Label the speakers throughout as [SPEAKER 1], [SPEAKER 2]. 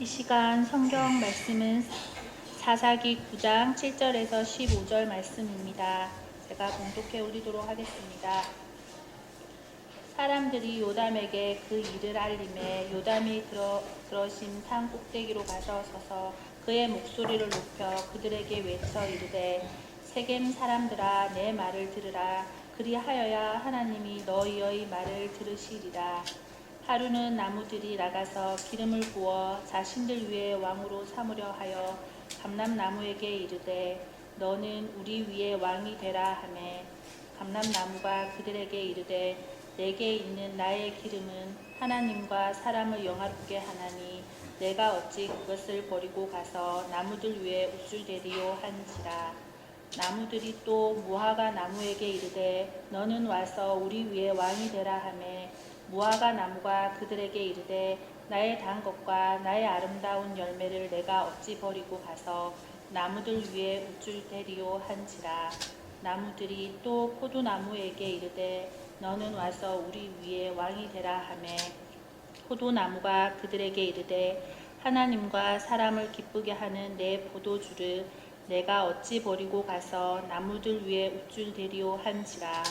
[SPEAKER 1] 이 시간 성경 말씀은 사사기 9장 7절에서 15절 말씀입니다. 제가 봉독해 올리도록 하겠습니다. 사람들이 요담에게 그 일을 알림해 요담이 들어신 산 꼭대기로 가서 서서 그의 목소리를 높여 그들에게 외쳐 이르되 세겜 사람들아 내 말을 들으라. 그리하여야 하나님이 너희의 말을 들으시리라. 하루는 나무들이 나가서 기름을 부어 자신들 위에 왕으로 삼으려 하여 감람나무에게 이르되 너는 우리 위에 왕이 되라 하매 감람나무가 그들에게 이르되 내게 있는 나의 기름은 하나님과 사람을 영화롭게 하나니 내가 어찌 그것을 버리고 가서 나무들 위에 우쭐대리요 한지라. 나무들이 또 무화과 나무에게 이르되 너는 와서 우리 위에 왕이 되라 하매 무화과 나무가 그들에게 이르되 나의 단 것과 나의 아름다운 열매를 내가 어찌 버리고 가서 나무들 위에 우쭐대리요 한지라. 나무들이 또 포도나무에게 이르되 너는 와서 우리 위에 왕이 되라 하매 포도나무가 그들에게 이르되 하나님과 사람을 기쁘게 하는 내 포도주를 내가 어찌 버리고 가서 나무들 위에 우쭐대리요 한지라.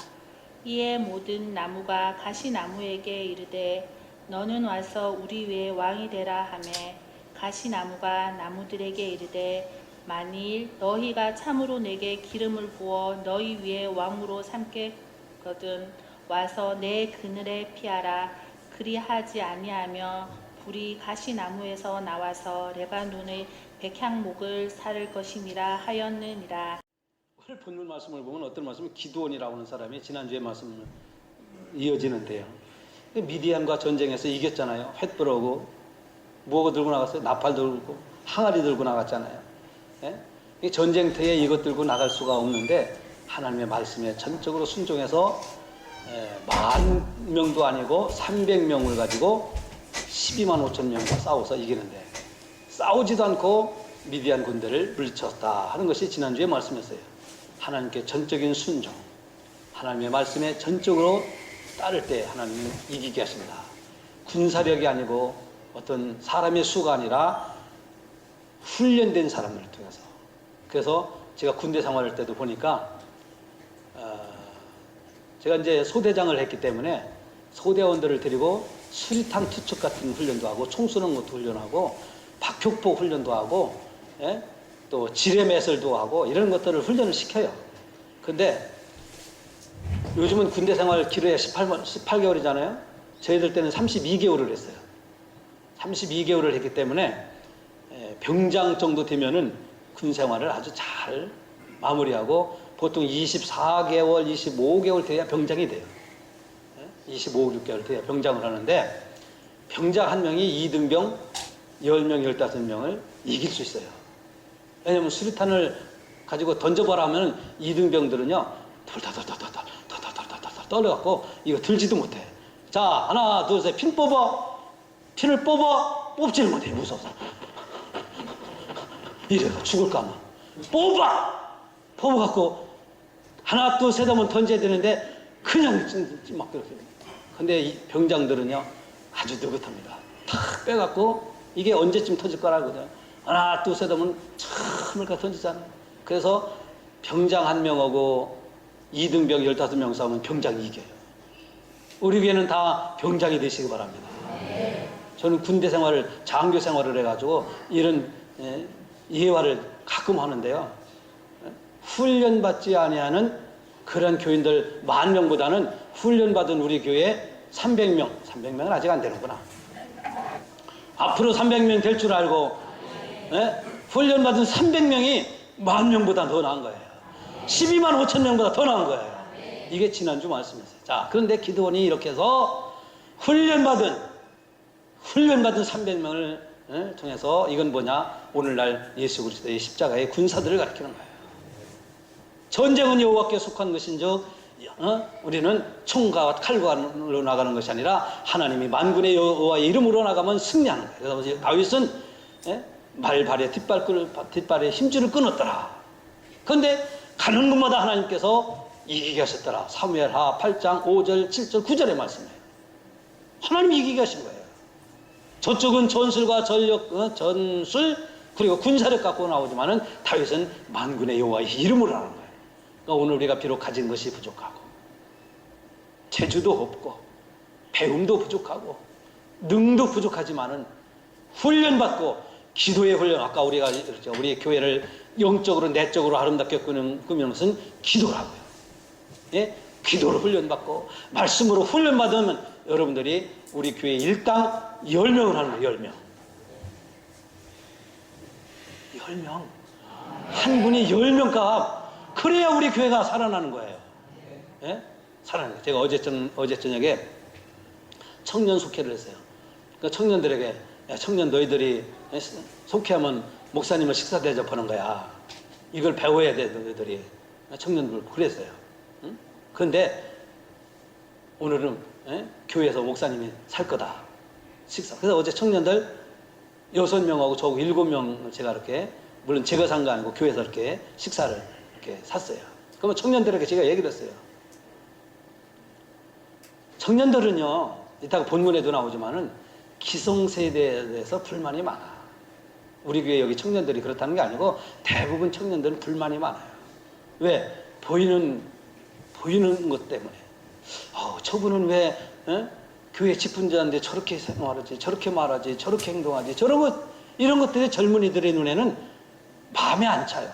[SPEAKER 1] 이에 모든 나무가 가시나무에게 이르되 너는 와서 우리 위에 왕이 되라 하매 가시나무가 나무들에게 이르되 만일 너희가 참으로 내게 기름을 부어 너희 위에 왕으로 삼겠거든 와서 내 그늘에 피하라. 그리하지 아니하며 불이 가시나무에서 나와서 레바논의 백향목을 사를 것이니라 하였느니라.
[SPEAKER 2] 오늘 본문 말씀을 보면 어떤 말씀은 기드온이라고 하는 사람이 지난주에 말씀 이어지는데요. 미디안과 전쟁에서 이겼잖아요. 횃불하고 무엇을 들고 나갔어요? 나팔 들고 항아리 들고 나갔잖아요. 예? 전쟁터에 이것 들고 나갈 수가 없는데 하나님의 말씀에 전적으로 순종해서 10,000명도 아니고 300명을 가지고 12만 5천 명과 싸워서 이기는데 싸우지도 않고 미디안 군대를 물리쳤다 하는 것이 지난주에 말씀이었어요. 하나님께 전적인 순종, 하나님의 말씀에 전적으로 따를 때 하나님은 이기게 하십니다. 군사력이 아니고 어떤 사람의 수가 아니라 훈련된 사람들을 통해서. 그래서 제가 군대 생활할 때도 보니까 제가 이제 소대장을 했기 때문에 소대원들을 데리고 수리탄 투척 같은 훈련도 하고 총 쏘는 것도 훈련하고 박격포 훈련도 하고 또 지뢰 매설도 하고 이런 것들을 훈련을 시켜요. 근데 요즘은 군대 생활 기로에 18개월이잖아요. 저희들 때는 32개월을 했어요. 32개월을 했기 때문에 병장 정도 되면은 군 생활을 아주 잘 마무리하고 보통 24개월, 25개월 돼야 병장이 돼요. 25, 6개월 돼야 병장을 하는데 병장 한 명이 2등병 10명, 15명을 이길 수 있어요. 왜냐면 수리탄을 가지고 던져봐라 하면 2등병들은요 덜덜덜덜덜 떨어갖고 이거 들지도 못해. 자 하나 둘 셋 핀 뽑아. 핀을 뽑아. 뽑지를 못해 무서워서. 이래가 죽을까봐 뽑아갖고 하나 둘 셋 하면 던져야 되는데 그냥 막 그렇게. 근데 이 병장들은요 아주 느긋합니다. 탁 빼갖고 이게 언제쯤 터질 거라거든. 하나 둘 셋 하면 참을 가 던지잖아요. 그래서 병장 한 명하고 2등병 15명 싸우면 병장이 이겨요. 우리 교회는 다 병장이 되시기 바랍니다. 저는 군대 생활을 장교 생활을 해가지고 이런 예화를 가끔 하는데요. 훈련받지 아니하는 그런 교인들 10,000명보다는 훈련받은 우리 교회 300명은 아직 안 되는구나. 앞으로 300명 될 줄 알고 훈련받은 300명이 10,000명보다 더 나은 거예요. 12만 5천 명보다 더 나은 거예요. 이게 지난주 말씀이었어요. 자, 그런데 기드온이 이렇게 해서 훈련받은 300명을 통해서 이건 뭐냐? 오늘날 예수 그리스도의 십자가의 군사들을 가리키는 거예요. 전쟁은 여호와께 속한 것인즉 우리는 총과 칼로 나가는 것이 아니라 하나님이 만군의 여호와의 이름으로 나가면 승리하는 거예요. 그래서 다윗은 말발에 뒷발에 힘줄을 끊었더라. 그런데 가는 곳마다 하나님께서 이기게 하셨더라. 사무엘하 8장 5절 7절 9절의 말씀이에요. 하나님이 이기게 하신 거예요. 저쪽은 전술과 전력, 전술 그리고 군사력 갖고 나오지만은 다윗은 만군의 여호와의 이름으로 하는 거예요. 그러니까 오늘 우리가 비록 가진 것이 부족하고 재주도 없고 배움도 부족하고 능도 부족하지만은 훈련받고 기도의 훈련, 아까 우리가 우리 교회를 영적으로 내적으로 아름답게 꾸미는 것은 기도라고요. 예? 기도로 훈련받고 말씀으로 훈련받으면 여러분들이 우리 교회 일당 10명을 하는 거예요. 10명. 10명. 한 분이 10명 값. 그래야 우리 교회가 살아나는 거예요. 예? 살아나는 거예요. 제가 어제 저녁에 청년 속회를 했어요. 그러니까 청년들에게, 야, 청년 너희들이 속회하면 목사님을 식사 대접하는 거야. 이걸 배워야 돼, 너희들이. 청년들 그랬어요. 응? 그런데 오늘은 교회에서 목사님이 살 거다. 식사. 그래서 어제 청년들 6명하고 저하고 7명 제가 이렇게, 물론 제가 산 거 아니고 교회에서 이렇게 식사를 이렇게 샀어요. 그러면 청년들에게 제가 얘기를 했어요. 청년들은요, 이따가 본문에도 나오지만은 기성세대에 대해서 불만이 많아. 우리 교회 여기 청년들이 그렇다는 게 아니고 대부분 청년들은 불만이 많아요. 왜? 보이는 것 때문에. 저분은 왜 교회 집분자인데 저렇게 말하지, 저렇게 말하지, 저렇게 행동하지, 이런 것들이 젊은이들의 눈에는 마음에 안 차요.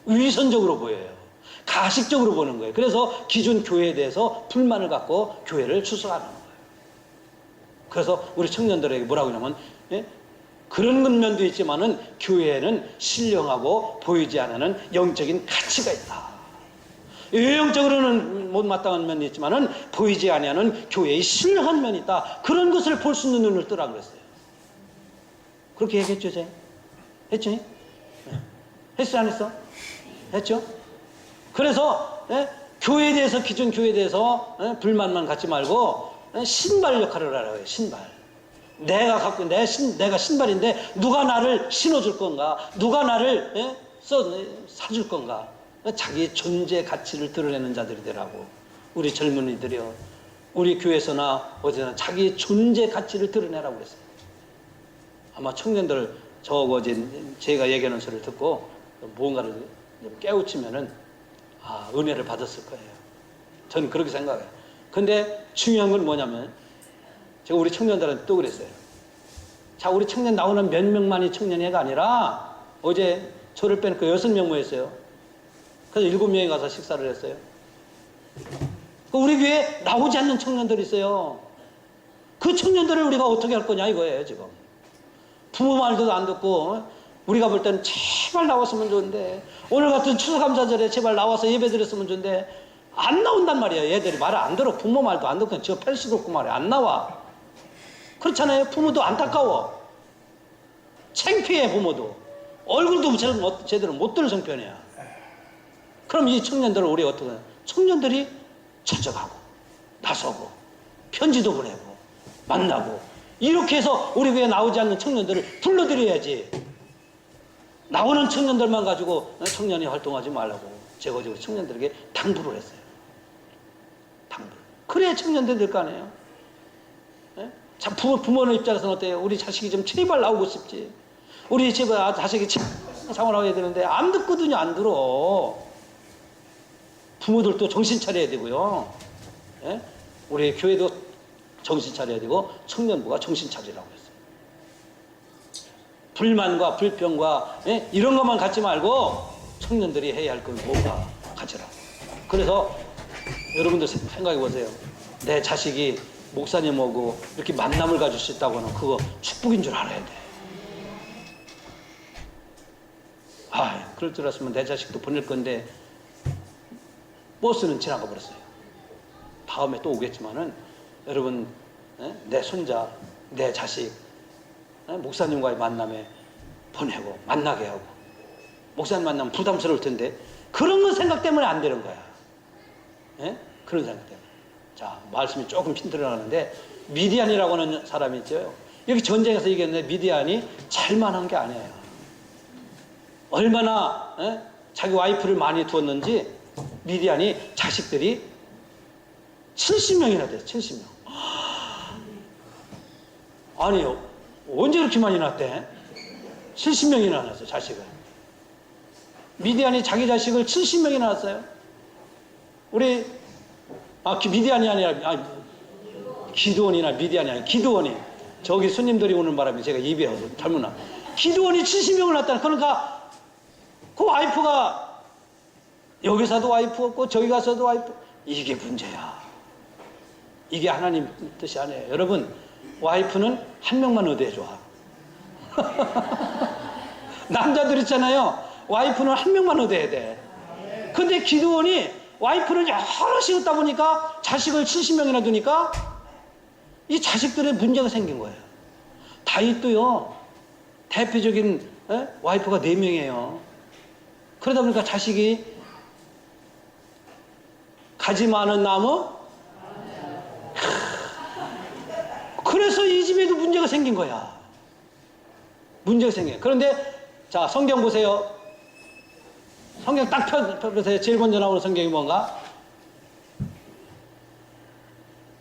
[SPEAKER 2] 위선적으로 보여요. 가식적으로 보는 거예요. 그래서 기존 교회에 대해서 불만을 갖고 교회를 추수하는 거예요. 그래서 우리 청년들에게 뭐라고 하냐면, 그런 면도 있지만은 교회에는 신령하고 보이지 않는 영적인 가치가 있다. 외형적으로는 못마땅한 면이 있지만은 보이지 아니하는 교회의 신령한 면이 있다. 그런 것을 볼 수 있는 눈을 뜨라 그랬어요. 그렇게 얘기했죠, 제가? 했죠? 했어, 안 했어? 했죠? 그래서 교회에 대해서, 기존 교회에 대해서 불만만 갖지 말고 신발 역할을 하라고요. 신발. 내가 신발인데 누가 나를 신어줄 건가? 누가 나를 사줄 건가? 자기의 존재 가치를 드러내는 자들이 되라고. 우리 젊은이들이요, 우리 교회에서나 어디서나 자기의 존재 가치를 드러내라고 그랬어요. 아마 청년들 저거 어제 제가 얘기하는 소리를 듣고 무언가를 깨우치면은 은혜를 받았을 거예요. 저는 그렇게 생각해요. 근데 중요한 건 뭐냐면, 제가 우리 청년들한테 또 그랬어요. 자, 우리 청년 나오는 몇 명만이 청년회가 아니라 어제 저를 빼놓고 6명 모였어요. 그래서 7명이 가서 식사를 했어요. 우리 교회에 나오지 않는 청년들이 있어요. 그 청년들을 우리가 어떻게 할 거냐 이거예요, 지금. 부모 말도 안 듣고, 우리가 볼 때는 제발 나왔으면 좋은데, 오늘 같은 추수감사절에 제발 나와서 예배 드렸으면 좋은데, 안 나온단 말이에요. 얘들이 말을 안 들어. 부모 말도 안 듣고, 저 팰 수도 없고 말이야. 안 나와. 그렇잖아요. 부모도 안타까워. 창피해, 부모도. 얼굴도 제대로 못 들 성편이야. 그럼 이 청년들을 우리 어떻게 해요? 청년들이 찾아가고, 나서고, 편지도 보내고, 만나고, 이렇게 해서 우리 교회에 나오지 않는 청년들을 불러들여야지. 나오는 청년들만 가지고 청년이 활동하지 말라고 제가 어제 청년들에게 당부를 했어요. 당부. 그래야 청년들이 될 거 아니에요. 자, 부모의 입장에서는 어때요? 우리 자식이 좀 제발 나오고 싶지. 우리 집에 자식이 생활하고 해야 되는데 안 듣거든요. 안 들어. 부모들도 정신 차려야 되고요. 우리 교회도 정신 차려야 되고 청년부가 정신 차리라고 했어요. 불만과 불평과 이런 것만 갖지 말고 청년들이 해야 할 건 뭔가 가져라. 그래서 여러분들 생각해 보세요. 내 자식이 목사님하고 이렇게 만남을 가질 수 있다고 하는 그거 축복인 줄 알아야 돼. 그럴 줄 알았으면 내 자식도 보낼 건데 버스는 지나가 버렸어요. 다음에 또 오겠지만은 여러분, 내 손자, 내 자식 목사님과의 만남에 보내고 만나게 하고, 목사님 만나면 부담스러울 텐데 그런 거 생각 때문에 안 되는 거야. 그런 생각 때문에. 자, 말씀이 조금 힘들어가는데, 미디안이라고 하는 사람이 있죠. 여기 전쟁에서 이겼는데 미디안이 잘만 한 게 아니에요. 얼마나 자기 와이프를 많이 두었는지 미디안이 자식들이 70명이나 돼요. 70명. 아니, 언제 그렇게 많이 낳았대? 70명이나 낳았어요, 자식을. 미디안이 자기 자식을 70명이나 낳았어요. 우리, 미디안이 아니라, 기드온이나 미디안이 아니라, 기드온이. 저기 손님들이 오는 바람에 제가 입이 잘못 나. 기드온이 70명을 낳았다. 그러니까, 그 와이프가, 여기서도 와이프 없고, 저기 가서도 와이프, 이게 문제야. 이게 하나님 뜻이 아니에요. 여러분, 와이프는 한 명만 얻어야 좋아. 남자들 있잖아요. 와이프는 한 명만 얻어야 돼. 근데 기드온이 와이프를 여럿이 얻다 보니까 자식을 70명이나 두니까 이 자식들의 문제가 생긴 거예요. 다윗도요, 대표적인 와이프가 4명이에요. 그러다 보니까 자식이 가지 많은 나무? 그래서 이 집에도 문제가 생긴 거야. 문제가 생겨요. 그런데 자, 성경 보세요. 성경 딱 펴보세요. 제일 먼저 나오는 성경이 뭔가?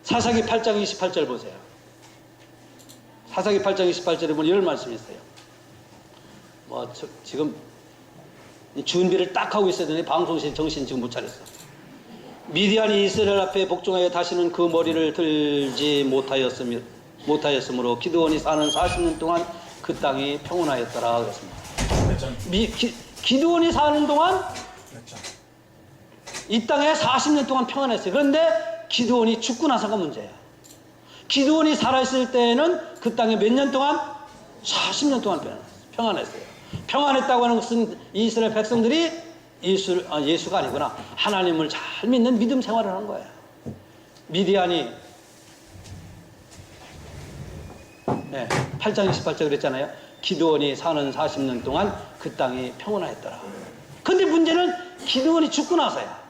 [SPEAKER 2] 사사기 8장 28절 보세요. 사사기 8장 28절에 보면 이런 말씀이 있어요. 지금 준비를 딱 하고 있어야 되는데 방송실 정신 지금 못 차렸어. 미디안이 이스라엘 앞에 복종하여 다시는 그 머리를 들지 못하였으므로 기드온이 사는 40년 동안 그 땅이 평온하였더라 그랬습니다. 기드온이 사는 동안 이 땅에 40년 동안 평안했어요. 그런데 기드온이 죽고 나서가 문제예요. 기드온이 살아있을 때에는 그 땅에 몇 년 동안? 40년 동안 평안했어요. 평안했다고 하는 것은 이스라엘 백성들이 예수가 아니구나, 하나님을 잘 믿는 믿음 생활을 한 거예요. 미디안이 8장 28절 그랬잖아요. 기드온이 사는 40년 동안 그 땅이 평온하였더라. 근데 문제는 기드온이 죽고 나서야.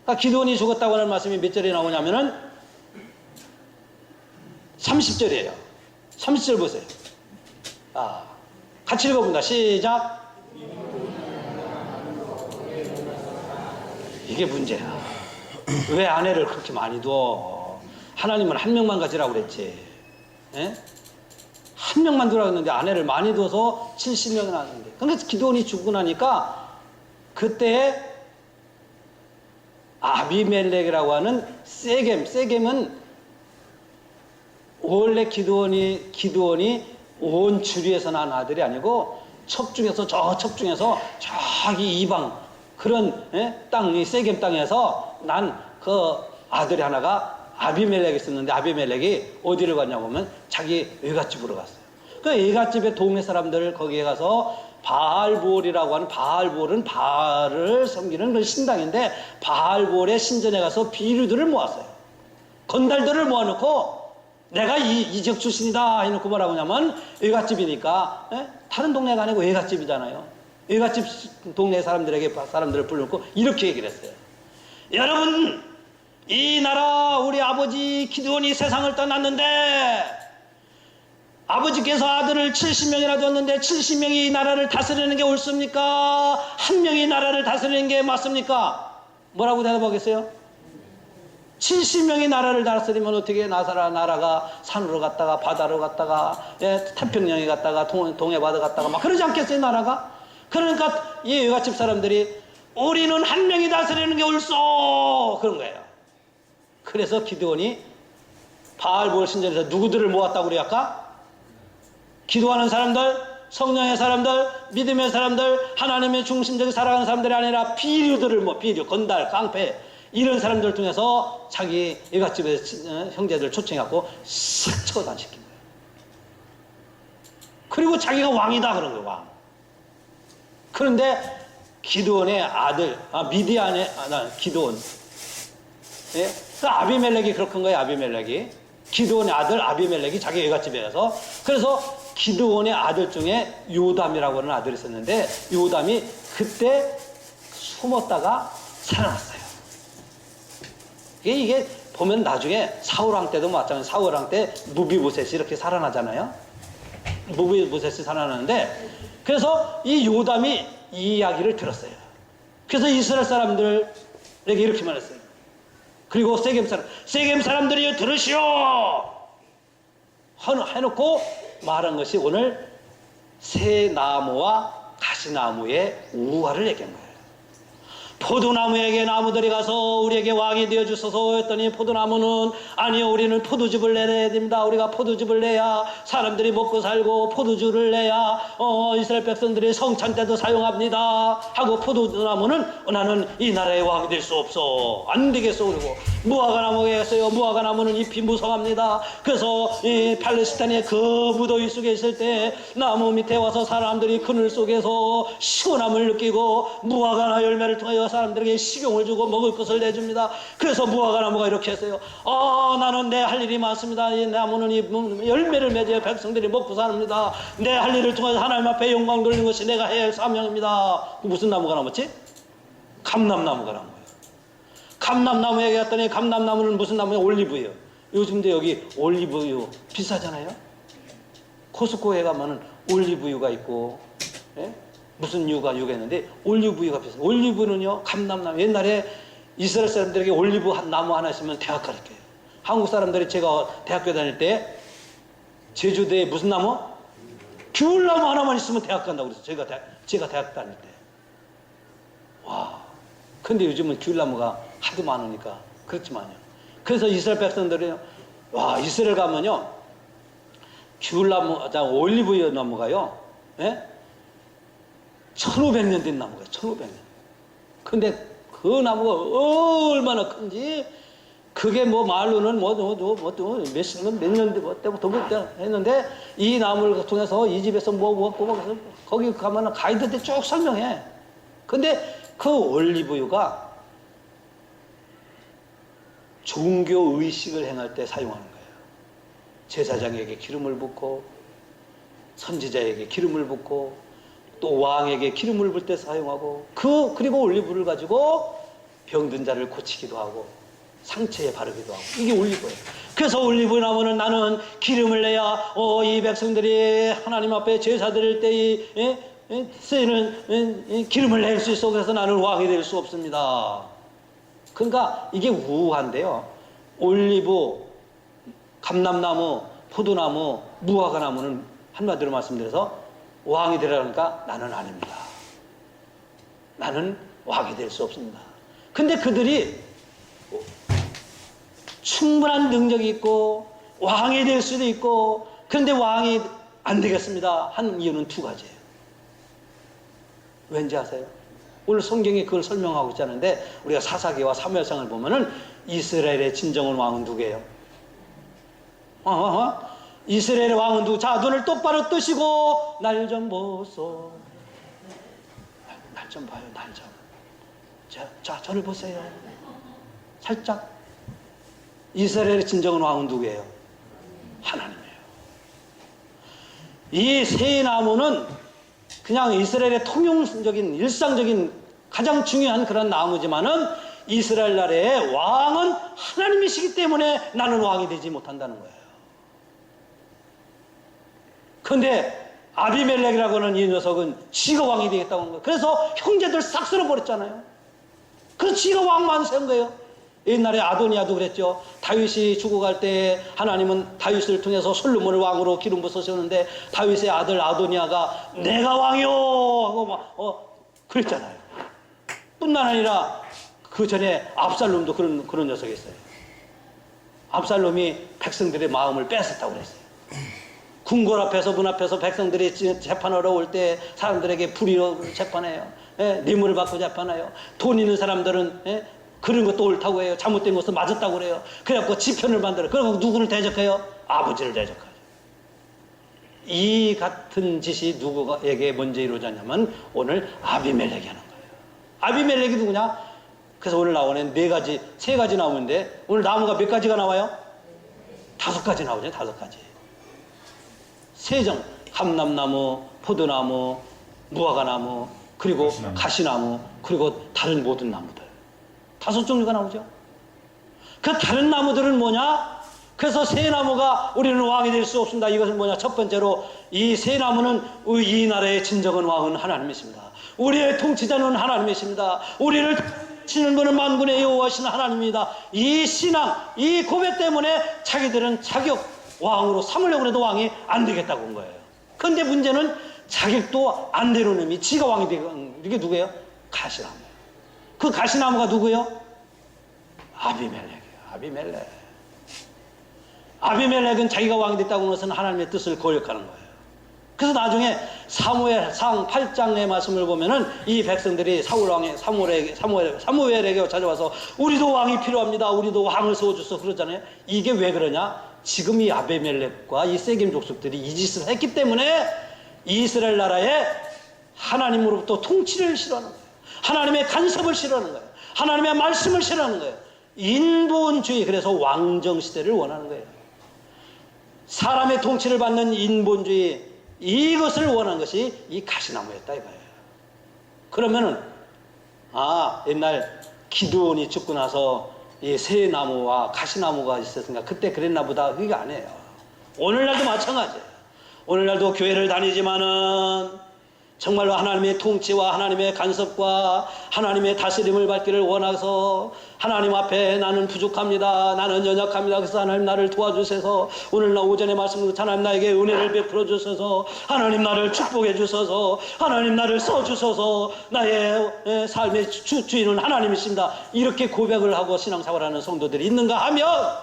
[SPEAKER 2] 그러니까 기드온이 죽었다고 하는 말씀이 몇 절에 나오냐면은 30절이에요. 30절 보세요. 같이 읽어본다. 시작. 이게 문제야. 왜 아내를 그렇게 많이 둬? 하나님은 한 명만 가지라고 그랬지. 한 명만 두라고 했는데 아내를 많이 둬서 70명이 나왔는데. 그러니까 기드온이 죽고 나니까 그때 아비멜렉이라고 하는 세겜은 원래 기드온이 온 주리에서 난 아들이 아니고 척중에서 저기 이방 그런 땅, 이 세겜 땅에서 난 그 아들이 하나가 아비멜렉이 있었는데 아비멜렉이 어디를 갔냐고 하면 자기 외갓집으로 갔어요. 그 외갓집의 동네 사람들 거기에 가서 바알볼이라고 하는, 바알볼은 바알을 섬기는 그런 신당인데 바알볼의 신전에 가서 비류들을 모았어요. 건달들을 모아놓고 내가 이 지역 출신이다 해놓고 뭐라고 하냐면 외갓집이니까 다른 동네가 아니고 외갓집이잖아요. 외갓집 동네 사람들을 불러놓고 이렇게 얘기를 했어요. 여러분, 이 나라 우리 아버지 기드온이 세상을 떠났는데 아버지께서 아들을 70명이나 뒀는데 70명이 이 나라를 다스리는 게 옳습니까? 한 명이 나라를 다스리는 게 맞습니까? 뭐라고 대답하겠어요? 70명이 나라를 다스리면 어떻게 나라가 산으로 갔다가 바다로 갔다가 태평양에 갔다가 동해 바다 갔다가 막 그러지 않겠어요, 나라가? 그러니까 이 외갓집 사람들이 우리는 한 명이 다스리는 게 옳소 그런 거예요. 그래서 기드온이 바알볼 신전에서 누구들을 모았다고 그래요 아까? 기도하는 사람들, 성령의 사람들, 믿음의 사람들, 하나님의 중심적인 살아가는 사람들이 아니라 비류들을 비류, 건달, 깡패 이런 사람들 중에서 자기 외갓집의 형제들 초청해갖고 싹 처단시킨 거예요. 그리고 자기가 왕이다 그런 거예요, 왕. 그런데 기드온의 아들, 미디안의 기드온, 그 아비멜렉이 그렇게 한 거예요. 아비멜렉이 기드온의 아들 아비멜렉이 자기 외갓집에 가서, 그래서 기드온의 아들 중에 요담이라고 하는 아들이 있었는데 요담이 그때 숨었다가 살아났어요. 이게 보면 나중에 사울왕 때도 마찬가지. 사울왕 때 무비보셋이 이렇게 살아나잖아요. 무비보셋이 살아나는데, 그래서 이 요담이 이 이야기를 들었어요. 그래서 이스라엘 사람들에게 이렇게 말했어요. 그리고 세겜 사람들이여 들으시오. 해놓고 말한 것이 오늘 새 나무와 가시나무의 우화를 얘기한 거예요. 포도나무에게 나무들이 가서 우리에게 왕이 되어 주소서 했더니 포도나무는 아니요, 우리는 포도즙을 내야 됩니다. 우리가 포도즙을 내야 사람들이 먹고 살고 포도주를 내야 이스라엘 백성들이 성찬 때도 사용합니다 하고 포도나무는 나는 이 나라의 왕이 될 수 없어, 안 되겠어. 그리고 무화과나무에 했어요. 무화과나무는 잎이 무성합니다. 그래서 이 팔레스타인의 그 무더위 속에 있을 때 나무 밑에 와서 사람들이 그늘 속에서 시원함을 느끼고 무화과나 열매를 통하여 사람들에게 식용을 주고 먹을 것을 내줍니다. 그래서 무화과나무가 이렇게 했어요. 나는 내 할 일이 많습니다. 이 나무는 이 열매를 맺어야 백성들이 먹고 삽니다. 내 할 일을 통해서 하나님 앞에 영광 돌리는 것이 내가 해야 할 사명입니다. 무슨 나무가 남았지? 감람나무가 남은 거예요. 감람나무 얘기했더니 감람나무는 무슨 나무예요? 올리브예요. 요즘도 여기 올리브유 비싸잖아요. 코스코에 가면은 올리브유가 있고, 예? 무슨 유가 있는데 올리브유가 비싸요. 올리브는요, 감람나무. 옛날에 이스라엘 사람들에게 올리브 나무 하나 있으면 대학 가르쳐요. 한국 사람들이 제가 대학교 다닐 때 제주도에 무슨 나무? 귤나무 하나만 있으면 대학 간다고 그랬어요. 제가 대학 다닐 때. 와. 근데 요즘은 귤나무가 하도 많으니까 그렇지만요. 그래서 이스라엘 백성들이 이스라엘 가면요, 귤나무, 올리브유 나무가요, 예? 1500년 된 나무가 1500년. 근데 그 나무가 얼마나 큰지, 그게 뭐 말로는 몇십 년, 몇 년 때부터 했는데, 이 나무를 통해서 이 집에서 뭐 먹고, 거기 가면은 가이드한테 쭉 설명해. 근데 그 올리브유가 종교 의식을 행할 때 사용하는 거예요. 제사장에게 기름을 붓고, 선지자에게 기름을 붓고, 또 왕에게 기름을 붓을 때 사용하고, 그리고 올리브를 가지고 병든 자를 고치기도 하고 상처에 바르기도 하고, 이게 올리브예요. 그래서 올리브 나무는 나는 기름을 내야 이 백성들이 하나님 앞에 제사 드릴 때 쓰이는 기름을 낼 수 있어. 그래서 나는 왕이 될 수 없습니다. 그러니까 이게 우한데요, 올리브, 감람나무, 포도나무, 무화과나무는 한마디로 말씀드려서 왕이 되라니까 나는 아닙니다. 나는 왕이 될 수 없습니다. 근데 그들이 충분한 능력이 있고 왕이 될 수도 있고, 그런데 왕이 안 되겠습니다 한 이유는 두 가지예요. 왠지 아세요? 오늘 성경이 그걸 설명하고 있자는데, 우리가 사사기와 사무엘상을 보면은 이스라엘의 진정한 왕은 누구예요? 이스라엘의 왕은 누구? 자, 눈을 똑바로 뜨시고 날 좀 보소. 날 좀 봐요, 날 좀. 자, 저를 보세요. 살짝. 이스라엘의 진정한 왕은 누구예요? 하나님이에요. 이 새 나무는 그냥 이스라엘의 통용적인 일상적인 가장 중요한 그런 나무지만은 이스라엘 나라의 왕은 하나님이시기 때문에 나는 왕이 되지 못한다는 거예요. 근데 아비멜렉이라고 하는 이 녀석은 지가 왕이 되겠다고 하는 거예요. 그래서 형제들 싹 쓸어버렸잖아요. 그래서 지가 왕만 세운 거예요. 옛날에 아도니아도 그랬죠. 다윗이 죽어갈 때 하나님은 다윗을 통해서 솔로몬을 왕으로 기름 부어 세우는데, 다윗의 아들 아도니아가 내가 왕이요 하고 막 그랬잖아요. 뿐만 아니라 그 전에 압살롬도 그런 녀석이 있어요. 압살롬이 백성들의 마음을 뺏었다고 그랬어요. 궁궐 앞에서, 문 앞에서 백성들이 재판하러 올 때 사람들에게 불의로 재판해요. 뇌물을 받고 재판해요. 돈 있는 사람들은 그런 것도 옳다고 해요. 잘못된 것을 맞았다고 그래요. 그래갖고 지편을 만들어. 그래갖고 누구를 대적해요? 아버지를 대적하죠. 이 같은 짓이 누구에게 먼저 이루어졌냐면 오늘 아비멜렉이 하는 거예요. 아비멜렉이 누구냐? 그래서 오늘 나오는 세 가지 나오는데, 오늘 나무가 몇 가지가 나와요? 5가지 나오죠. 5가지. 세종, 감람나무, 포도나무, 무화과나무, 그리고 가시나무, 그리고 다른 모든 나무들. 5종류가 나오죠. 그 다른 나무들은 뭐냐? 그래서 새 나무가 우리는 왕이 될 수 없습니다. 이것은 뭐냐? 첫 번째로 이 새 나무는 이 나라의 진정한 왕은 하나님이십니다. 우리의 통치자는 하나님이십니다. 우리를 치는 분은 만군의 여호와신 하나님입니다. 이 신앙, 이 고백 때문에 자기들은 왕으로 삼으려고 해도 왕이 안 되겠다고 한 거예요. 그런데 문제는 자격도 안 되는 놈이 지가 왕이 되고, 이게 누구예요? 가시나무예요. 그 가시나무가 누구예요? 아비멜렉이에요. 아비멜렉. 아비멜렉은 자기가 왕이 됐다고 하는 것은 하나님의 뜻을 거역하는 거예요. 그래서 나중에 사무엘상 8장의 말씀을 보면은 이 백성들이 사무엘에게 찾아와서 우리도 왕이 필요합니다. 우리도 왕을 세워주소 그러잖아요. 이게 왜 그러냐? 지금 이 아비멜렉과 이 세겜 족속들이 이 짓을 했기 때문에 이스라엘 나라에 하나님으로부터 통치를 싫어하는 거예요. 하나님의 간섭을 싫어하는 거예요. 하나님의 말씀을 싫어하는 거예요. 인본주의, 그래서 왕정시대를 원하는 거예요. 사람의 통치를 받는 인본주의, 이것을 원하는 것이 이 가시나무였다 이거예요. 그러면은 옛날 기드온이 죽고 나서 이 새나무와 가시나무가 있었으니까 그때 그랬나 보다, 그게 아니에요. 오늘날도 마찬가지예요. 오늘날도 교회를 다니지만은 정말로 하나님의 통치와 하나님의 간섭과 하나님의 다스림을 받기를 원해서 하나님 앞에 나는 부족합니다. 나는 연약합니다. 그래서 하나님 나를 도와주셔서 오늘 나 오전에 말씀드린 하나님 나에게 은혜를 베풀어 주셔서 하나님 나를 축복해 주셔서 하나님 나를 써주셔서 나의 삶의 주인은 하나님이십니다. 이렇게 고백을 하고 신앙생활을 하는 성도들이 있는가 하면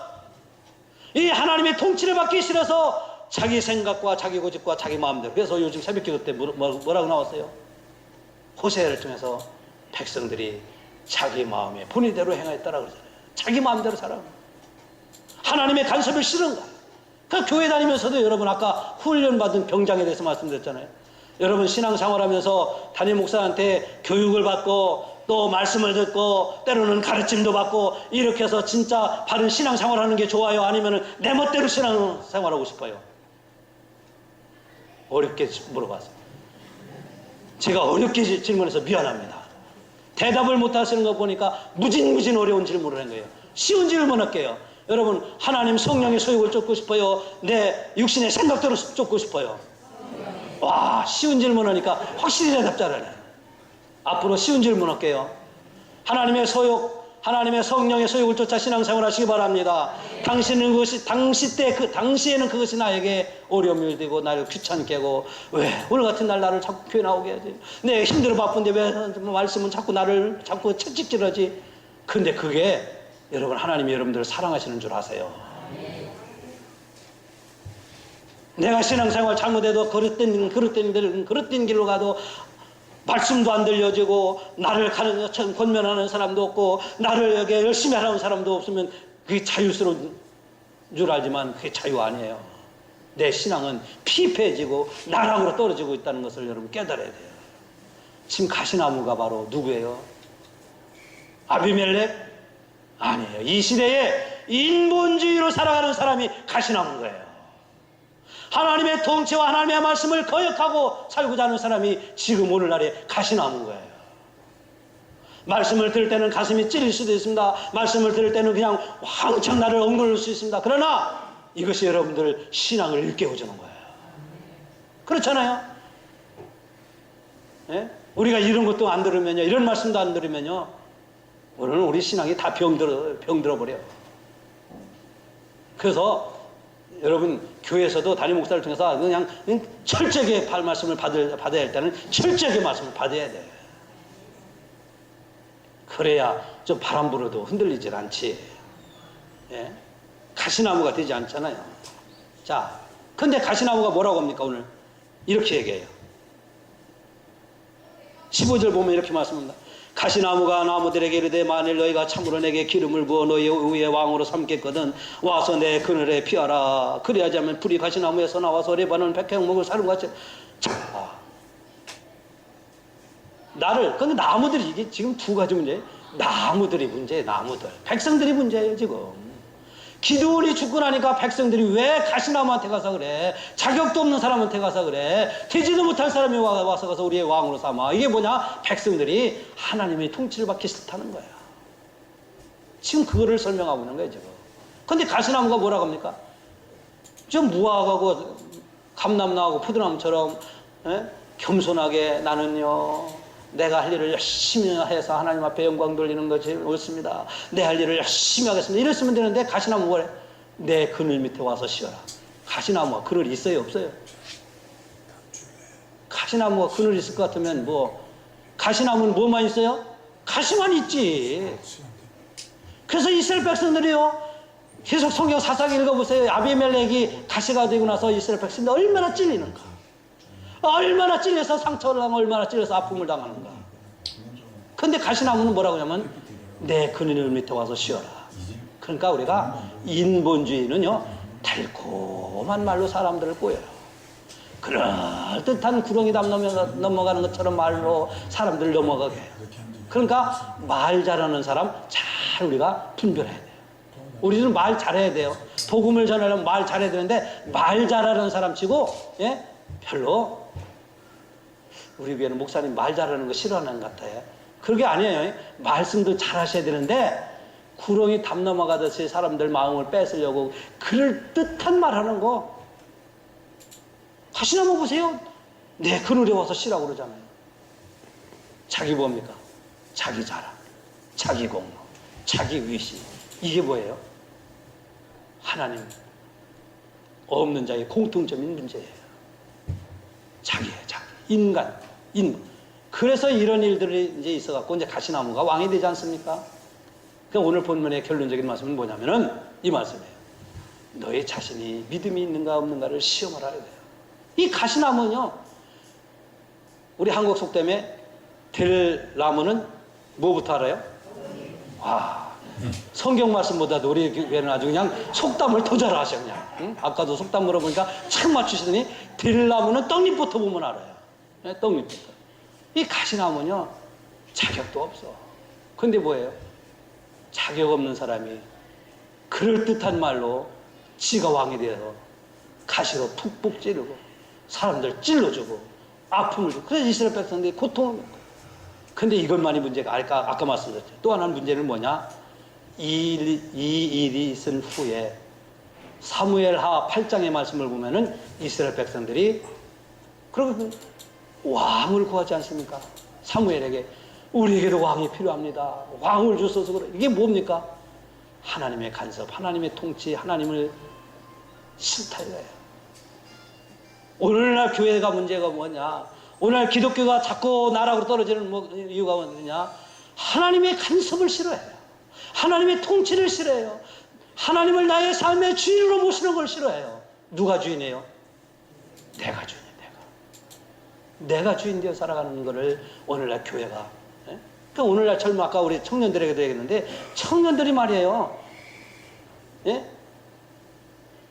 [SPEAKER 2] 이 하나님의 통치를 받기 싫어서 자기 생각과 자기 고집과 자기 마음대로. 그래서 요즘 새벽기도 때 뭐라고 나왔어요? 호세아를 통해서 백성들이 자기 마음의 본의대로 행하였다라고 그러잖아요. 자기 마음대로 살아가는 거예요. 하나님의 간섭을 싫은 거예요. 그 교회 다니면서도 여러분 아까 훈련받은 병장에 대해서 말씀드렸잖아요. 여러분 신앙생활하면서 담임 목사한테 교육을 받고 또 말씀을 듣고 때로는 가르침도 받고 이렇게 해서 진짜 바른 신앙생활하는 게 좋아요? 아니면 내 멋대로 신앙생활하고 싶어요? 어렵게 물어봤어요. 제가 어렵게 질문해서 미안합니다. 대답을 못 하시는 거 보니까 무진무진 어려운 질문을 한 거예요. 쉬운 질문 할게요. 여러분, 하나님 성령의 소욕을 쫓고 싶어요? 내 육신의 생각대로 쫓고 싶어요? 와, 쉬운 질문 하니까 확실히 대답 잘하네. 앞으로 쉬운 질문 할게요. 하나님의 소욕, 하나님의 성령의 소욕을 쫓아 신앙생활 하시기 바랍니다. 당시에는 그것이 나에게 어려움이 되고 나를 귀찮게 하고, 왜 오늘 같은 날 나를 자꾸 교회 나오게 하지? 내 힘들어 바쁜데 왜 말씀은 자꾸 나를 자꾸 채찍질하지? 근데 그게 여러분 하나님이 여러분들을 사랑하시는 줄 아세요? 내가 신앙생활 잘못해도 그릇된 길로 가도 말씀도 안 들려지고 나를 권면하는 사람도 없고 나를 여기 열심히 하라는 사람도 없으면 그게 자유스러운 줄 알지만 그게 자유 아니에요. 내 신앙은 피폐해지고 나락으로 떨어지고 있다는 것을 여러분 깨달아야 돼요. 지금 가시나무가 바로 누구예요? 아비멜렉? 아니에요. 이 시대에 인본주의로 살아가는 사람이 가시나무인 거예요. 하나님의 통치와 하나님의 말씀을 거역하고 살고자 하는 사람이 지금 오늘날에 가시나무인 거예요. 말씀을 들을 때는 가슴이 찔릴 수도 있습니다. 말씀을 들을 때는 그냥 왕창 나를 엉거릴 수 있습니다. 그러나 이것이 여러분들 신앙을 일깨워주는 거예요. 그렇잖아요. 예? 우리가 이런 것도 안 들으면요, 이런 말씀도 안 들으면요, 오늘은 우리 신앙이 다 병들어 버려요. 그래서 여러분 교회에서도 담임 목사를 통해서 그냥 철저하게 말씀을 받아야 할 때는 철저하게 말씀을 받아야 돼요. 그래야 좀 바람 불어도 흔들리질 않지. 예? 가시나무가 되지 않잖아요. 자, 근데 가시나무가 뭐라고 합니까 오늘? 이렇게 얘기해요. 15절 보면 이렇게 말씀합니다. 가시나무가 나무들에게 이르되 만일 너희가 참으로 내게 기름을 부어 너희 위에 왕으로 삼겠거든 와서 내 그늘에 피하라. 그리하지 않으면 불이 가시나무에서 나와서 레바논 백향목을 사는 것 같이. 자, 근데 나무들이 이게 지금 두 가지 문제예요. 나무들이 문제예요. 나무들. 백성들이 문제예요 지금. 기드온이 죽고 나니까 백성들이 왜 가시나무한테 가서 그래? 자격도 없는 사람한테 가서 그래? 되지도 못한 사람이 와서 우리의 왕으로 삼아. 이게 뭐냐? 백성들이 하나님의 통치를 받기 싫다는 거야. 지금 그거를 설명하고 있는 거예요 지금. 근데 가시나무가 뭐라고 합니까? 좀 무화과고 감람나하고 포도나무처럼 겸손하게 나는요 내가 할 일을 열심히 해서 하나님 앞에 영광 돌리는 것이 옳습니다. 내 할 일을 열심히 하겠습니다. 이랬으면 되는데 가시나무 뭐래? 내 그늘 밑에 와서 쉬어라. 가시나무가 그늘이 있어요, 없어요? 가시나무가 그늘이 있을 것 같으면 뭐 가시나무는 뭐만 있어요? 가시만 있지. 그래서 이스라엘 백성들이요, 계속 성경 사상 읽어보세요. 아비멜렉이 가시가 되고 나서 이스라엘 백성들 얼마나 찔리는가, 얼마나 찔려서 상처를 당하고 얼마나 찔려서 아픔을 당하는가. 근데 가시나무는 뭐라고 하냐면 내 그늘 밑에 와서 쉬어라. 그러니까 우리가 인본주의는요, 달콤한 말로 사람들을 꼬여요. 그럴듯한 구렁이 담 넘어가는 것처럼 말로 사람들을 넘어가게 해요. 그러니까 말 잘하는 사람 잘 우리가 분별해야 돼요. 우리는 말 잘해야 돼요. 복음을 전하려면 말 잘해야 되는데 말 잘하는 사람 치고, 예? 별로 우리 교회는 목사님 말 잘하는 거 싫어하는 것 같아요. 그게 아니에요. 말씀도 잘하셔야 되는데 구렁이 담 넘어가듯이 사람들 마음을 뺏으려고 그럴듯한 말 하는 거. 가시나무 보세요. 내 그늘에 와서 쉬라고 그러잖아요. 자기 뭡니까? 자기 자랑, 자기 공로, 자기 위시. 이게 뭐예요? 하나님 없는 자의 공통점인 문제예요. 자기예요, 자기. 인간. 그래서 이런 일들이 이제 있어갖고 이제 가시나무가 왕이 되지 않습니까? 그러니까 오늘 본문의 결론적인 말씀은 뭐냐면은 이 말씀이에요. 너의 자신이 믿음이 있는가 없는가를 시험하라 해야 돼요. 이 가시나무는요, 우리 한국 속담에 될 나무는 뭐부터 알아요? 와, 성경 말씀보다도 우리 교회는 아주 그냥 속담을 더 잘하셔 그냥. 응? 아까도 속담 물어보니까 참 맞추시더니 될 나무는 떡잎부터 보면 알아요. 네, 떡잎부터. 이 가시나무는요, 자격도 없어. 근데 뭐예요? 자격 없는 사람이 그럴듯한 말로 지가 왕이 되어서 가시로 푹푹 찌르고 사람들 찔러주고 아픔을 주고, 그래서 이스라엘 백성들이 고통을 겪고. 근데 이것만이 문제가 아까 말씀드렸죠. 또 하나는 문제는 뭐냐? 이 일이 있은 후에 사무엘하 8장의 말씀을 보면은 이스라엘 백성들이 그리고 왕을 구하지 않습니까? 사무엘에게 우리에게도 왕이 필요합니다. 왕을 주소서. 그래. 이게 뭡니까? 하나님의 간섭, 하나님의 통치, 하나님을 싫다 이거예요. 오늘날 교회가 문제가 뭐냐? 오늘날 기독교가 자꾸 나락으로 떨어지는 이유가 뭐냐? 하나님의 간섭을 싫어해요. 하나님의 통치를 싫어해요. 하나님을 나의 삶의 주인으로 모시는 걸 싫어해요. 누가 주인이에요? 내가 주인이에요. 내가 주인 되어 살아가는 것을 오늘날 교회가, 예? 그러니까 오늘날 젊은, 아까 우리 청년들에게도 얘기했는데, 청년들이 말이에요, 예?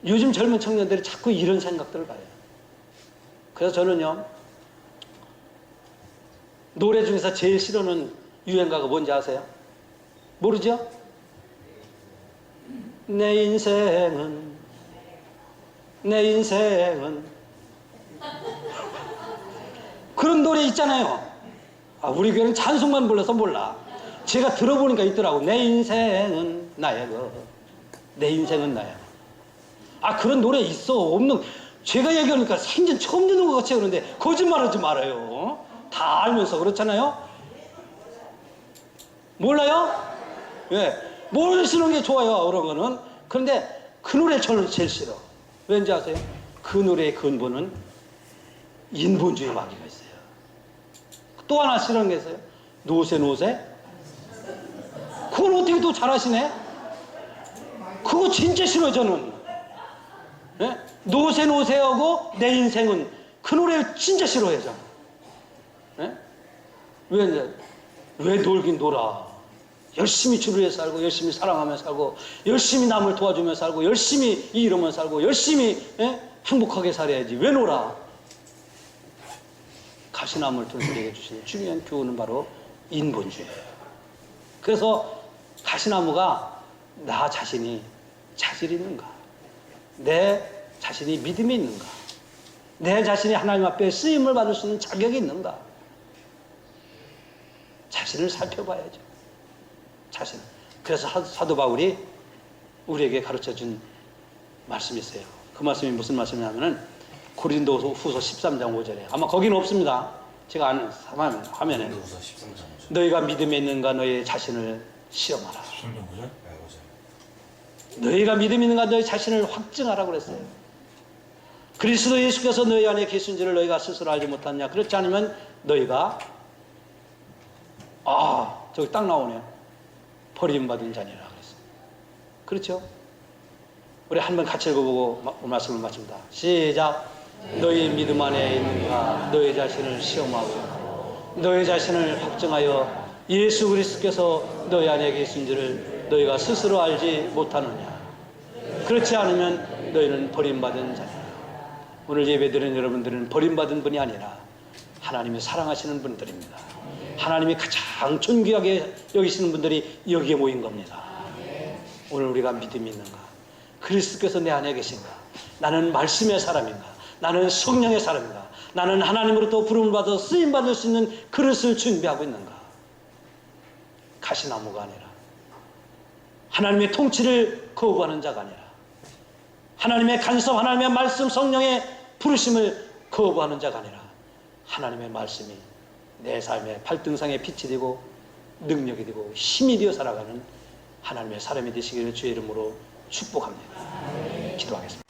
[SPEAKER 2] 요즘 젊은 청년들이 자꾸 이런 생각들을 가요. 그래서 저는요, 노래 중에서 제일 싫어하는 유행가가 뭔지 아세요? 모르죠? 내 인생은 그런 노래 있잖아요. 아, 우리 교회는 찬송만 불러서 몰라. 제가 들어보니까 있더라고. 내 인생은 나의 것. 내 인생은 나의 것. 아, 그런 노래 있어. 없는. 제가 얘기하니까 생전 처음 듣는 것 같이 그러는데 거짓말하지 말아요. 다 알면서 그렇잖아요. 몰라요? 왜? 모르시는 게 좋아요, 그런 거는. 그런데 그 노래 저는 제일 싫어. 왠지 아세요? 그 노래의 근본은 인본주의 마귀가 있어요. 또 하나 싫어하는 게 있어요. 노세. 그걸 어떻게 또 잘하시네? 그거 진짜 싫어요, 저는. 네? 노세하고 내 인생은, 그 노래 진짜 싫어해요, 저는. 네? 왜 놀긴 놀아. 열심히 주를 위해 살고, 열심히 사랑하며 살고, 열심히 남을 도와주며 살고, 열심히 이루며 살고, 열심히, 예? 행복하게 살아야지. 왜 놀아? 가시나무를 통해서 우리에게 주시는 중요한 교훈은 바로 인본주의예요. 그래서 가시나무가 나 자신이 자질이 있는가? 내 자신이 믿음이 있는가? 내 자신이 하나님 앞에 쓰임을 받을 수 있는 자격이 있는가? 자신을 살펴봐야죠. 자신. 그래서 사도 바울이 우리에게 가르쳐 준 말씀이 있어요. 그 말씀이 무슨 말씀이냐면은 고린도후서 13장 5절에, 아마 거기는 없습니다. 제가 아는 화면에, 너희가 믿음에 있는가 너희 자신을 시험하라. 너희가 믿음이 있는가 너희 자신을 확증하라 그랬어요. 그리스도 예수께서 너희 안에 계신 줄을 너희가 스스로 알지 못하느냐. 그렇지 않으면 너희가 저기 딱 나오네요. 버림받은 자니라 그랬어요. 그렇죠? 우리 한번 같이 읽어보고 말씀을 마칩니다. 시작. 너희 믿음 안에 있는가 너희 자신을 시험하고 너희 자신을 확증하여 예수 그리스도께서 너희 안에 계신 줄을 너희가 스스로 알지 못하느냐. 그렇지 않으면 너희는 버림받은 자니라. 오늘 예배드리는 여러분들은 버림받은 분이 아니라 하나님이 사랑하시는 분들입니다. 하나님이 가장 존귀하게 여기시는 분들이 여기에 모인 겁니다. 오늘 우리가 믿음이 있는가? 그리스도께서 내 안에 계신가? 나는 말씀의 사람인가? 나는 성령의 사람인가? 나는 하나님으로부터 부름을 받아 쓰임받을 수 있는 그릇을 준비하고 있는가? 가시나무가 아니라 하나님의 통치를 거부하는 자가 아니라 하나님의 간섭, 하나님의 말씀, 성령의 부르심을 거부하는 자가 아니라 하나님의 말씀이 내 삶의 발등상에 빛이 되고 능력이 되고 힘이 되어 살아가는 하나님의 사람이 되시기를 주의 이름으로 축복합니다. 기도하겠습니다.